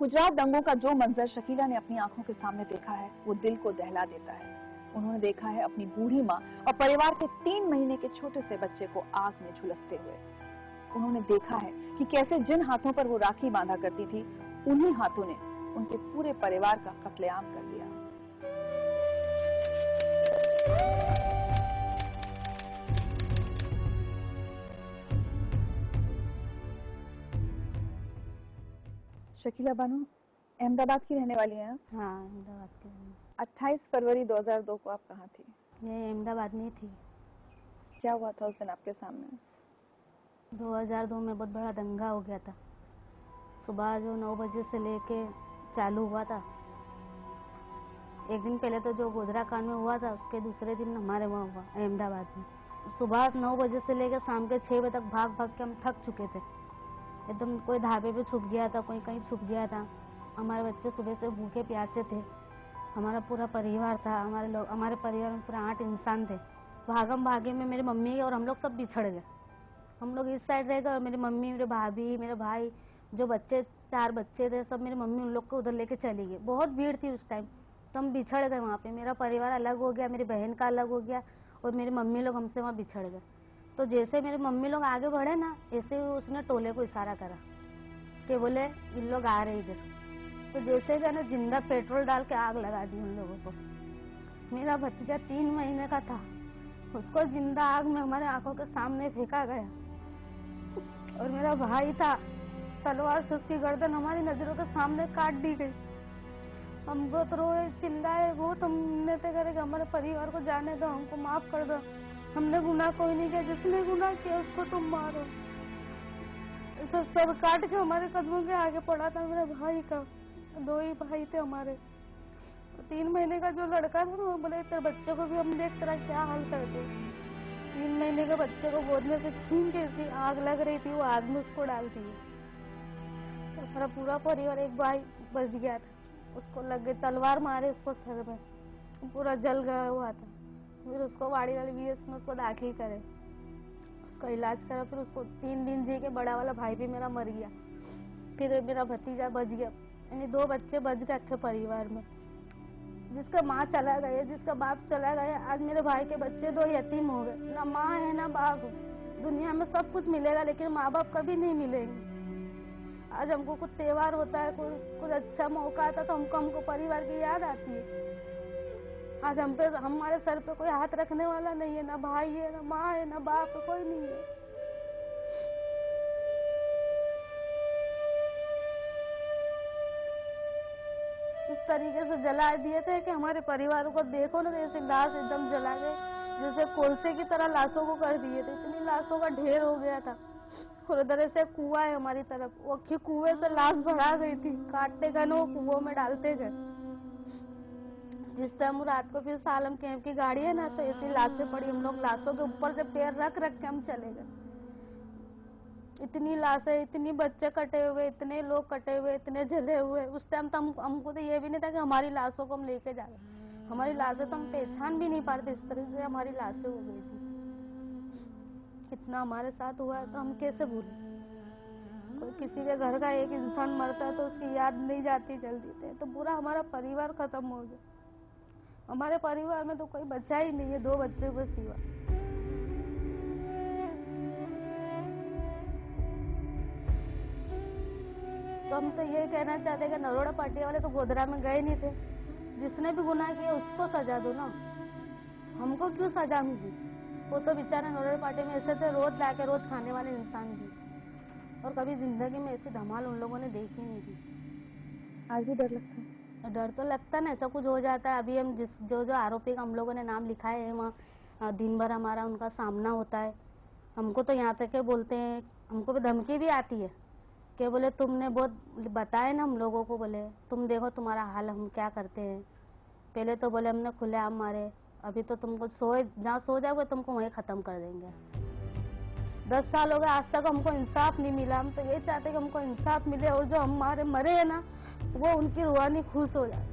गुजरात दंगों का जो मंजर शकीला ने अपनी आंखों के सामने देखा है वो दिल को दहला देता है। उन्होंने देखा है अपनी बूढ़ी माँ और परिवार के 3 महीने के छोटे से बच्चे को आग में झुलसते हुए। उन्होंने देखा है कि कैसे जिन हाथों पर वो राखी बांधा करती थी उन्हीं हाथों ने उनके पूरे परिवार का कत्लेआम कर दिया। शकीला बानो अहमदाबाद की रहने वाली हैं आप? हाँ, अहमदाबाद की रहने। 28 फरवरी 2002 को आप कहाँ थी? ये अहमदाबाद में थी। क्या हुआ था उस दिन आपके सामने? 2002 में बहुत बड़ा दंगा हो गया था। सुबह जो 9 बजे से लेके चालू हुआ था। एक दिन पहले तो जो गोधरा कांड में हुआ था उसके दूसरे दिन हमारे वहाँ हुआ अहमदाबाद में। सुबह 9 बजे से लेकर शाम के 6 बजे तक भाग भाग के हम थक चुके थे। एकदम कोई ढाबे पे छुप गया था, कोई कहीं छुप गया था। हमारे बच्चे सुबह से भूखे प्यासे थे। हमारा पूरा परिवार था, हमारे परिवार में पूरा 8 इंसान थे। भागम भागे में मेरी मम्मी और हम लोग सब बिछड़ गए। हम लोग इस साइड रह गए और मेरी मम्मी, मेरे भाभी, मेरे भाई, जो बच्चे 4 बच्चे थे, सब मेरी मम्मी उन लोग को उधर लेके चली गई। बहुत भीड़ थी उस टाइम, तो हम बिछड़ गए वहाँ पे। मेरा परिवार अलग हो गया, मेरी बहन का अलग हो गया और मेरी मम्मी लोग हमसे वहाँ बिछड़ गए। तो जैसे मेरी मम्मी लोग आगे बढ़े ना, ऐसे उसने टोले को इशारा करा कि बोले इन लोग आ रहे इधर। तो जैसे मैंने जिंदा पेट्रोल डाल के आग लगा दी उन लोगों को। मेरा भतीजा 3 महीने का था, उसको जिंदा आग में हमारे आंखों के सामने फेंका गया। और मेरा भाई था, तलवार से उसकी गर्दन हमारी नजरों के सामने काट दी गई। हम बहुत रोए, चिल्लाए, बहुत हमने करे कि हमारे परिवार को जाने दो, हमको माफ कर दो, हमने गुनाह कोई नहीं किया, जिसने गुनाह किया उसको तुम मारो। तो सब काट के हमारे कदमों के आगे पड़ा था मेरे भाई का। 2 ही भाई थे हमारे। 3 महीने का जो लड़का था ना, वो बोले तेरे बच्चे को भी हम देख तेरा क्या हाल करते। 3 महीने के बच्चे को गोद में से छीन के इसकी आग लग रही थी, वो आग में उसको डालती है। तो हमारा पूरा परिवार, एक भाई बच गया था, उसको लग गई तलवार, मारे उसको सर में, पूरा जल गया हुआ था। फिर उसको वाड़ी वाली VS में उसको दाखिल करे, उसका इलाज करा। फिर उसको 3 दिन जी के बड़ा वाला भाई भी मेरा मर गया। फिर मेरा भतीजा बच गया, यानी 2 बच्चे बच गए अच्छे परिवार में। जिसका माँ चला गया, जिसका बाप चला गया, आज मेरे भाई के बच्चे 2 यतीम हो गए। ना माँ है ना बाप। दुनिया में सब कुछ मिलेगा लेकिन माँ बाप कभी नहीं मिलेंगे। आज हमको कुछ त्योहार होता है, कुछ अच्छा मौका आता तो हमको परिवार की याद आती है। आज हम पे, हमारे सर पे कोई हाथ रखने वाला नहीं है, ना भाई है, ना माँ है, ना बाप है, कोई नहीं है। इस तरीके से जला दिए थे कि हमारे परिवार को देखो ना, जैसे लाश एकदम जला गए, जैसे कोलसे की तरह लाशों को कर दिए थे। इतनी लाशों का ढेर हो गया था। और उधर से कुआं है हमारी तरफ, वो कुएं से लाश भरा गई थी। काटते गए ना, वो कुओं में डालते गए। जिस टाइम रात को फिर सालम कैंप की गाड़ी है ना, तो ऐसी लाशें पड़ी, हम लोग लाशों के ऊपर से पैर रख रख के हम चले गए। इतनी लाशें, इतनी बच्चे कटे हुए, इतने लोग कटे हुए, इतने जले हुए। उस टाइम तो हमको तो ये भी नहीं था कि हमारी लाशों को हम लेके जा रहे। हमारी लाशें तो हम पहचान भी नहीं पाते, इस तरह से हमारी लाशें हो गई थी। इतना हमारे साथ हुआ है तो हम कैसे भूलें। कोई किसी के घर का एक इंसान मरता है तो उसकी याद नहीं जाती जल्दी से, तो पूरा हमारा परिवार खत्म हो गया। हमारे परिवार में तो कोई बच्चा ही नहीं है, 2 बच्चों को सिवा। तो हम तो ये कहना चाहते हैं कि नरोड़ा पार्टी वाले तो गोधरा में गए नहीं थे। जिसने भी गुनाह किया उसको सजा दो ना, हमको क्यों सजा मिली। वो तो बेचारे नरोड़ा पार्टी में ऐसे थे, रोज लाके रोज खाने वाले इंसान भी, और कभी जिंदगी में ऐसी धमाल उन लोगों ने देखी नहीं थी। आज भी डर लगता है? डर तो लगता ना, ऐसा कुछ हो जाता है। अभी हम जो आरोपी का हम लोगों ने नाम लिखाए हैं, वहाँ दिन भर हमारा उनका सामना होता है। हमको तो यहाँ तक के बोलते हैं, हमको भी धमकी भी आती है कि बोले तुमने बहुत बताए ना हम लोगों को, बोले तुम देखो तुम्हारा हाल हम क्या करते हैं। पहले तो बोले हमने खुलेआम मारे, अभी तो तुमको जहाँ सो जाओगे तुमको वहीं खत्म कर देंगे। 10 साल हो गए, आज तक हमको इंसाफ नहीं मिला। हम तो ये चाहते कि हमको इंसाफ मिले और जो हमारे मरे हैं ना, वो उनकी रूहानी खुश हो जाए।